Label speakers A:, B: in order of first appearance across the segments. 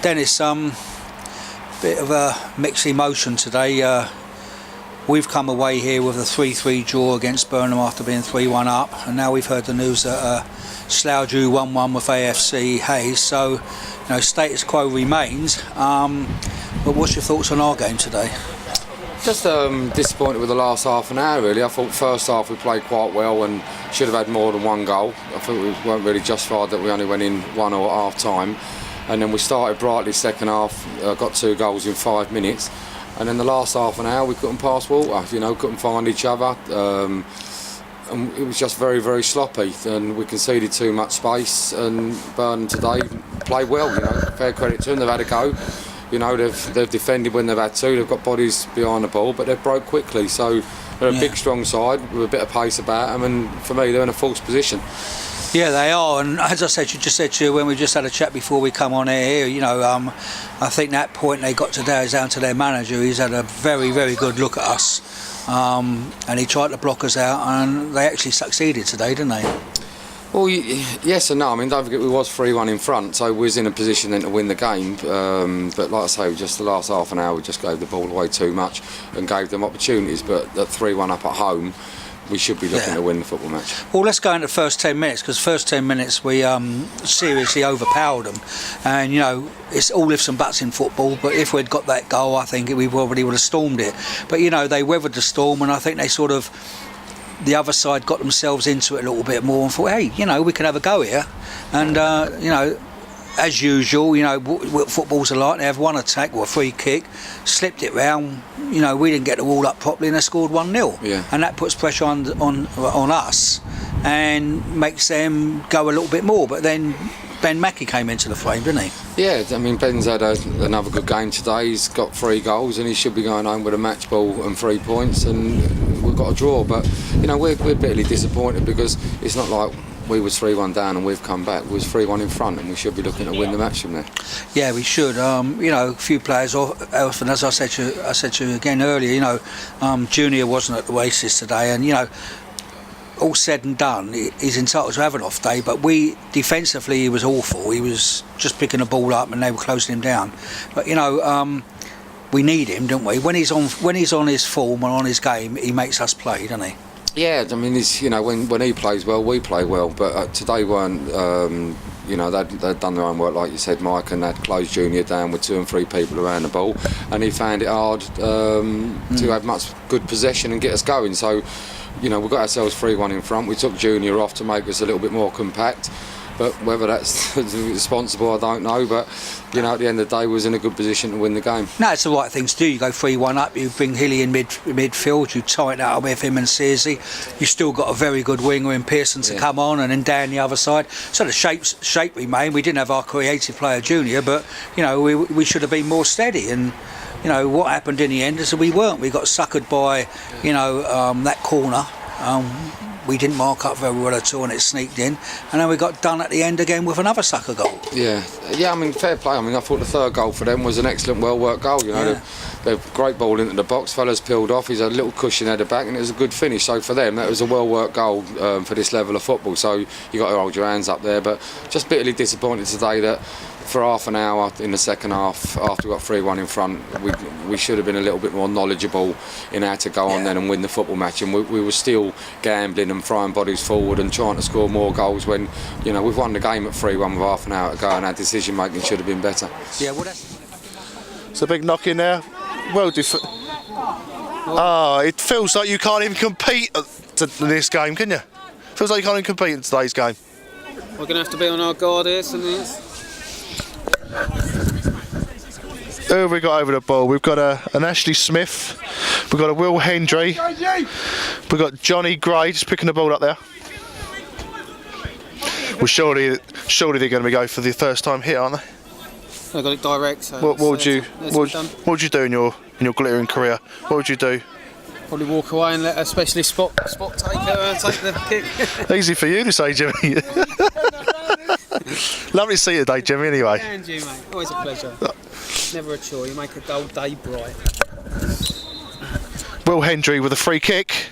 A: Dennis, bit of a mixed emotion today. We've come away here with a 3-3 draw against Burnham after being 3-1 up, and now we've heard the news that Slough drew 1-1 with AFC Hayes. So, status quo remains. But what's your thoughts on our game today?
B: Just disappointed with the last half an hour, really. I thought first half we played quite well and should have had more than one goal. I think we weren't really justified that we only went in one or at half time. And then we started brightly second half, got 2 goals in 5 minutes. And then the last half an hour we couldn't pass water, couldn't find each other. And it was just very, very sloppy, and we conceded too much space. And Burnham today played well, fair credit to them, they've had a go. They've defended when they've had to, they've got bodies behind the ball, but they've broke quickly. So they're a big, strong side with a bit of pace about them, and for me, they're in a false position.
A: Yeah, they are, and as I said, to you when we just had a chat before we come on air here, I think that point they got today is down to their manager. He's had a very, very good look at us, and he tried to block us out, and they actually succeeded today, didn't they?
B: Well, yes and no. I mean, don't forget we was 3-1 in front, so we was in a position then to win the game. But like I say, just the last half an hour, we just gave the ball away too much and gave them opportunities. But at 3-1 up at home, we should be looking to win the football match.
A: Well, let's go into the first 10 minutes, because first 10 minutes we seriously overpowered them. And, it's all ifs and buts in football, but if we'd got that goal, I think we probably would have stormed it. But, they weathered the storm, and I think they sort of, the other side got themselves into it a little bit more and thought, hey, we can have a go here. And, as usual, what football's are like. They have one attack or a free kick, slipped it round. We didn't get the wall up properly, and they scored 1-0.
B: Yeah.
A: And that puts pressure on us and makes them go a little bit more. But then Ben Mackey came into the frame, didn't he?
B: Yeah, I mean, Ben's had another good game today. He's got 3 goals, and he should be going home with a match ball and 3 points. And we've got a draw, but we're bitterly disappointed, because it's not like we was 3-1 down and we've come back. We was 3-1 in front, and we should be looking to win the match from there.
A: Yeah, we should. A few players off, and as I said to you again earlier, Junior wasn't at the races today, and all said and done, he's entitled to have an off day. But defensively, he was awful. He was just picking the ball up, and they were closing him down. But we need him, don't we? When he's on his form and on his game, he makes us play, doesn't he?
B: Yeah, I mean, he's, when he plays well, we play well. But today weren't, they'd done their own work, like you said, Mike, and they'd closed Junior down with 2 and 3 people around the ball, and he found it hard to have much good possession and get us going. So, we got ourselves 3-1 in front. We took Junior off to make us a little bit more compact. But whether that's responsible, I don't know. But, at the end of the day, we was in a good position to win the game.
A: No, it's the right thing to do. You go 3-1 up, you bring Hilly in midfield, you tighten out with him and Searcy. You've still got a very good winger in Pearson to come on, and then down the other side. So the shape remained. We didn't have our creative player Junior, but, we should have been more steady. And, what happened in the end is that we weren't. We got suckered by, that corner. We didn't mark up very well at all, and it sneaked in, and then we got done at the end again with another sucker goal.
B: Yeah, I mean, fair play. I mean, I thought the 3rd goal for them was an excellent, well-worked goal. They've great ball into the box. Fella's peeled off. He's had a little cushion at the back, and it was a good finish. So for them, that was a well-worked goal for this level of football. So you got to hold your hands up there. But just bitterly disappointed today that for half an hour in the second half, after we got 3-1 in front, we should have been a little bit more knowledgeable in how to go on then and win the football match. And we were still gambling and throwing bodies forward and trying to score more goals when, we've won the game at 3-1 with half an hour to go, and our decision making should have been better.
A: Yeah, well,
C: it's a big knock in there. Well, it feels like you can't even compete in this game, can you? Feels like you can't even compete in today's game.
D: We're going to have to be on our guard here, some minutes.
C: Who have we got over the ball? We've got an Ashley Smith, we've got a Will Hendry, we've got Johnny Gray just picking the ball up there. Well, surely they're going to go for the first time hit, aren't they?
D: I got it direct. So
C: what would you do in your glittering career? What would you do?
D: Probably walk away and let a specialist spot take the kick.
C: Easy for you to say, Jimmy. Lovely to see you today, Jimmy, anyway.
D: And you, mate. Always a pleasure. Never a chore. You make a dull day bright.
C: Will Hendry with a free kick.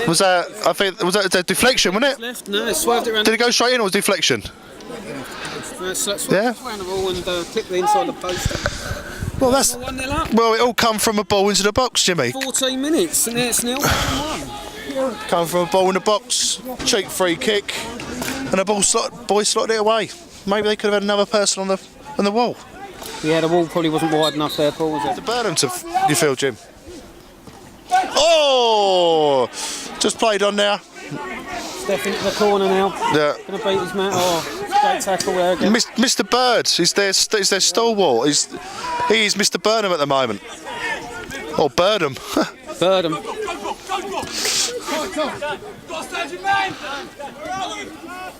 C: Was that a deflection, wasn't it?
D: Left, no, it swerved it around.
C: Did it go straight in or was it deflection? Yeah.
D: Around the ball and clip the inside the post.
C: Well, that's
D: 1-0 up.
C: well. It all come from a ball into the box, Jimmy.
D: 14 minutes and it's 0-1.
C: Come from a ball in the box, cheap free kick, and a boy slotted it away. Maybe they could have had another person on the wall.
D: Yeah, the wall probably wasn't wide enough there, Paul, was it?
C: To Burnham, you feel, Jim? Oh, just played on now.
D: Step into the corner now.
C: Yeah.
D: Gonna beat his man. Oh, great tackle there again.
C: Mr. Bird, he's their stalwart. He's Mr. Burnham at the moment. Or Burnham.
D: Burnham.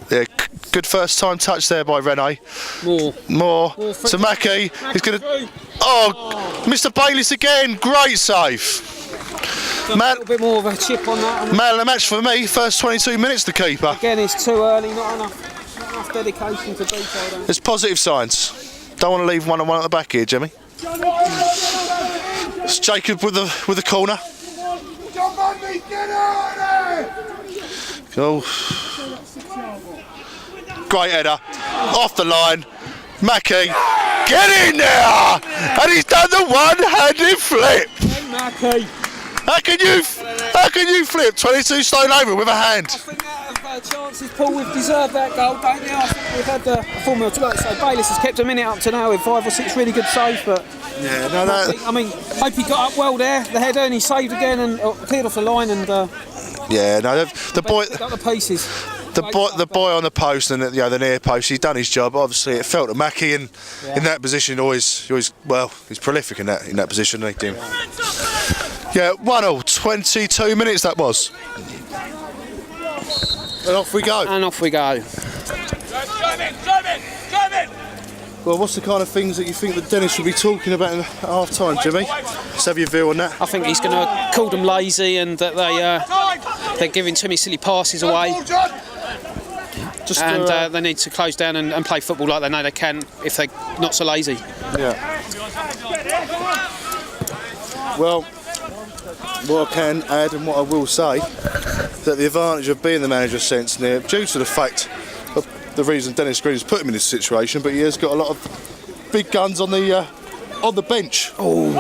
C: Yeah, good first time touch there by Rene. More. So Mackie, he's going to... Oh, Mr. Bayliss again, great save.
D: A little bit more of a chip on that.
C: Man of the match for me, first 22 minutes the keeper.
D: Again, it's too early, not enough dedication to detail there.
C: There's positive signs. Don't want to leave 1-on-1 at the back here, Jimmy. It's Jacob with the corner. Oh. Great header. Off the line. Mackie. Get in there! And he's done the one-handed flip.
D: Hey, Mackie.
C: How can you flip 22 stone over with a hand?
D: I think out of chances, Paul, we've deserved that goal, don't we? I think we've had the formula to like so Bayliss has kept a minute up to now with 5 or 6 really good saves, but
C: Yeah, no, that.
D: I mean, hope he got up well there, the header, and he saved again and cleared off the line and
C: Yeah, no, the boy.
D: got the pieces.
C: The boy on the post and the near post, he's done his job. Obviously, it felt to Mackie, and in that position, he's prolific in that position, isn't he? Yeah, 1-0, 22 minutes that was. And off we go.
D: And off we go.
C: Well, what's the kind of things that you think that Dennis will be talking about in half time, Jimmy? Let's have your view on that.
D: I think he's going to call them lazy and that they're giving too many silly passes away. They need to close down and play football like they know they can if they're not so lazy.
C: Yeah. Well, what I can add and what I will say, that the advantage of being the manager since near, due to the fact of the reason Dennis Green has put him in this situation, but he has got a lot of big guns on the bench. Oh,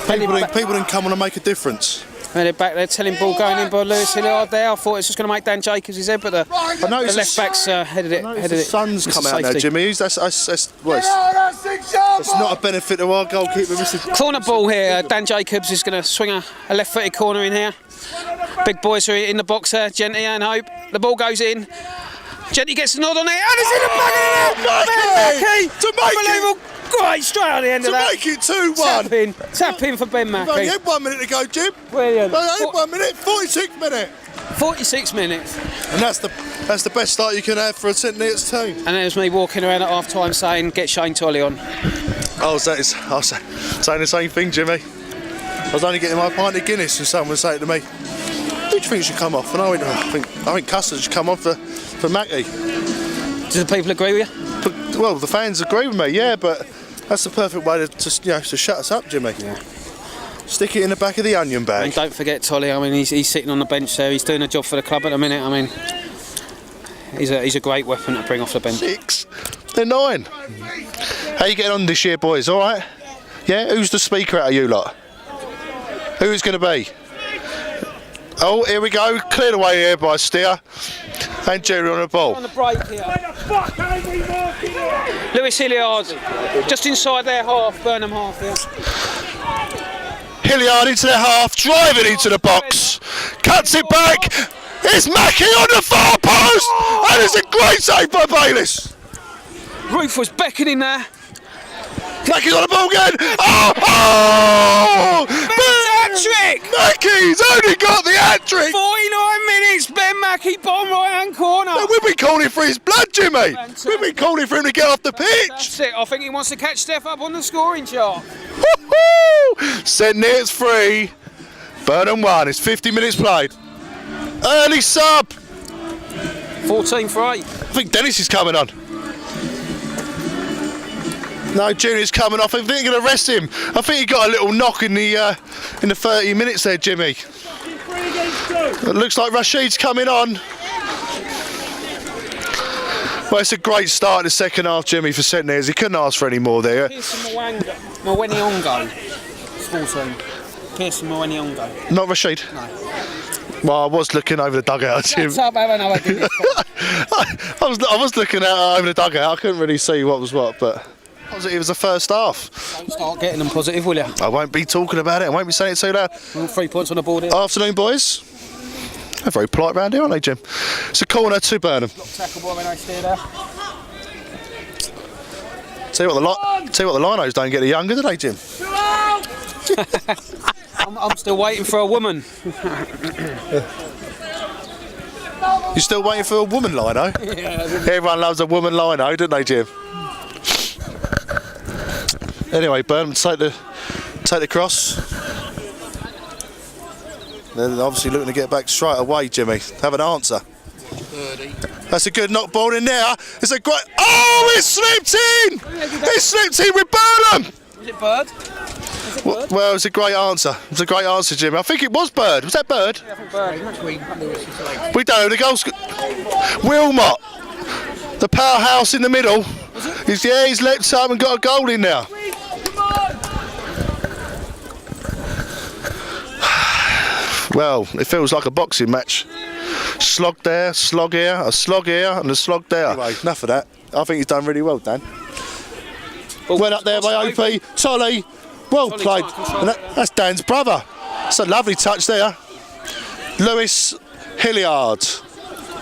C: people didn't come on and make a difference.
D: And they're back there, telling ball going in by Lewis Hilliard there. I thought it was just going to make Dan Jacobs his head, but the left back's headed it.
C: The sun's come out now, Jimmy. That's not a benefit to our goalkeeper, Mr.
D: Corner ball here. Dan Jacobs is going to swing a left-footed corner in here. Big boys are in the box there. Genty and Hope. The ball goes in. Genty gets the nod on it, and it's in the back of the net. Ben Mackey! Unbelievable. Great straight at the end of that.
C: To make it 2-1.
D: Tap in for Ben Mackey.
C: You had 1 minute to go, Jim.
D: Brilliant.
C: 1 minute, 46 minute.
D: 46 minutes.
C: And that's the best start you can have for a St Neots team.
D: And there's me walking around at half time saying, get Shane Tolley on.
C: I was saying the same thing, Jimmy. I was only getting my pint of Guinness and someone was saying to me, who do you think should come off? And I went, I think Custard should come on for Mackie.
D: Do the people agree with you?
C: But, well, the fans agree with me, yeah, but that's the perfect way to shut us up, Jimmy.
D: Yeah.
C: Stick it in the back of the onion bag.
D: And don't forget Tolley. I mean, he's sitting on the bench there. He's doing a job for the club at the minute. I mean, he's a great weapon to bring off the bench.
C: 6. They're 9. How you getting on this year, boys? All right? Yeah. Who's the speaker out of you lot? Who's going to be? Oh, here we go. Cleared away here by Steer. And Jerry on the ball.
D: On the break here. Lewis Hilliard, just inside their half, Burnham half here.
C: Hilliard into their half, driving into the box, cuts it back. It's Mackie on the far post, and it's a great save by Bayliss.
D: Roof was beckoning there.
C: Mackie's on the ball again. Oh!
D: Hat-trick!
C: Mackie's only got the hat-trick.
D: 49 minutes, Ben Mackey, bottom right-hand corner.
C: No, we've been calling for his blood, Jimmy. We've been calling for him to get off the pitch.
D: That's it. I think he wants to catch Steph up on the scoring chart.
C: Woo-hoo! St Neots 3, Burnham 1. It's 50 minutes played. Early sub.
D: 14 for 8.
C: I think Dennis is coming on. No, Junior's coming off. I think they're going to rest him. I think he got a little knock in the 30 minutes there, Jimmy. It looks like Rashid's coming on. Well, it's a great start in the second half, Jimmy, for St Neots. He couldn't ask for any more there.
D: Pearson Mweniongo. Small team. Pearson Mweniongo.
C: Not Rashid?
D: No.
C: Well, I was looking over the dugout, Jim.
D: Let's have another good
C: I was looking out over the dugout. I couldn't really see what was what, but it was the first half.
D: Don't start getting them positive, will you?
C: I won't be talking about it. I won't be saying it too loud.
D: 3 points on the board here.
C: Afternoon, boys. They're very polite round here, aren't they, Jim? It's a corner to Burnham.
D: Tackle ball when I steer there.
C: Tell you what, the Linos don't get any younger, do they, Jim?
D: I'm still waiting for a woman.
C: You're still waiting for a woman Lino?
D: Yeah.
C: Everyone loves a woman Lino, don't they, Jim? Anyway, Burnham, take the cross. They're obviously looking to get back straight away, Jimmy. Have an answer.
D: 30.
C: That's a good knock ball in there. It's a great... Oh, it slipped in! It slipped in with Burnham!
D: Was it Bird?
C: Well, it's a great answer. It's a great answer, Jimmy. I think it was Bird. Was that Bird?
D: Yeah, I think Bird.
C: We don't know the goals. Wilmot, the powerhouse in the middle. He's leapt up and got a goal in there. Well, it feels like a boxing match. Slog there, slog here, a slog here, and a slog there. Anyway, enough of that. I think he's done really well, Dan. Went up there by OP. Tolly, well played. And that's Dan's brother. It's a lovely touch there. Lewis Hilliard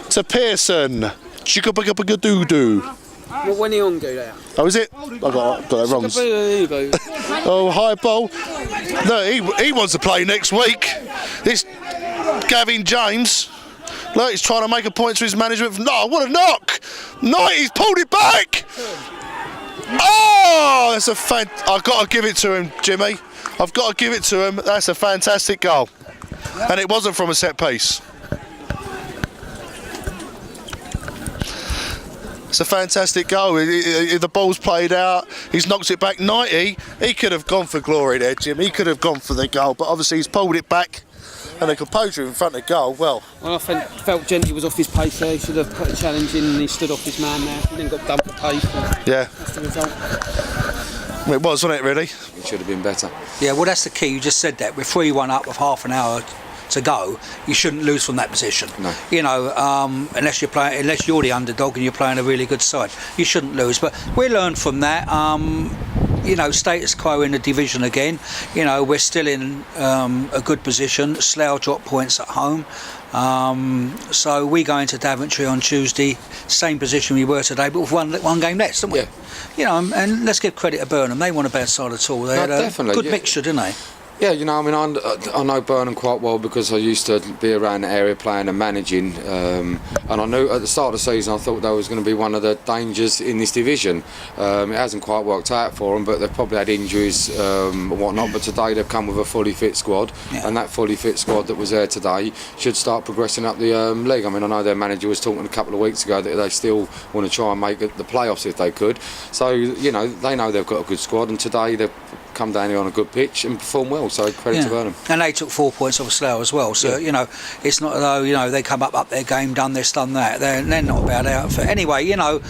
C: to Pearson. Chicka-bugga-bugga-doo-doo.
D: What when he on go there?
C: Oh, is it? I got that wrong. Oh, high ball. No, he wants to play next week. This Gavin James. Look, he's trying to make a point to his management. No, what a knock! No, he's pulled it back. Oh, that's a I've got to give it to him, Jimmy. I've got to give it to him. That's a fantastic goal, and it wasn't from a set piece. It's a fantastic goal. The ball's played out. He's knocked it back 90. He could have gone for glory there, Jim. He could have gone for the goal, but obviously he's pulled it back. And the composure in front of goal, well,
D: I felt Gently was off his pace there. He should have put a challenge in and he stood off his man there. He then got done for pace.
C: Yeah.
D: That's the result.
C: It was, wasn't it, really?
B: It should have been better.
A: Yeah, well, that's the key. You just said that. We're 3-1 up with half an hour to go. You shouldn't lose from that position.
B: No.
A: You know, unless you're the underdog and you're playing a really good side, you shouldn't lose. But we learned from that. You know, status quo in the division again. You know, we're still in a good position. Slough dropped points at home. So we go into Daventry on Tuesday, same position we were today, but with one game less, don't we?
B: Yeah.
A: You know, and let's give credit to Burnham. They weren't a bad side at all. They had a good mixture, didn't they?
B: Yeah, you know, I mean, I know Burnham quite well because I used to be around the area playing and managing, and I knew at the start of the season I thought that was going to be one of the dangers in this division. It hasn't quite worked out for them, but they've probably had injuries and whatnot, but today they've come with a fully fit squad, and that fully fit squad that was there today should start progressing up the league. I mean, I know their manager was talking a couple of weeks ago that they still want to try and make the playoffs if they could, so, you know, they know they've got a good squad, and today they've come down here on a good pitch and perform well, so credit to Burnham.
A: And they took 4 points off Slough as well, so you know, it's not as though, you know, they come up their game, done this, done that. They're not a bad outfit. Anyway, you know,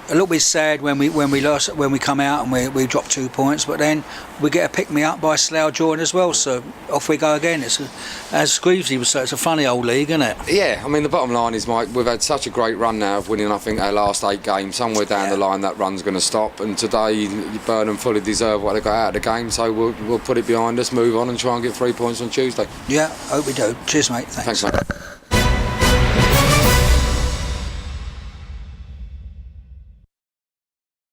A: a little bit sad when we lost, when we come out and we drop 2 points, but then we get a pick me up by Slough join as well, so off we go again. It's as Screevesy would say, it's a funny old league, isn't it?
B: Yeah, I mean, the bottom line is, Mike, we've had such a great run now of winning, I think, our last 8 games. Somewhere down the line that run's going to stop, and today Burnham fully deserve what they got out of the game, so we'll put it behind us, move on and try and get 3 points on Tuesday.
A: Yeah, hope we do. Cheers, mate.
B: Thanks mate.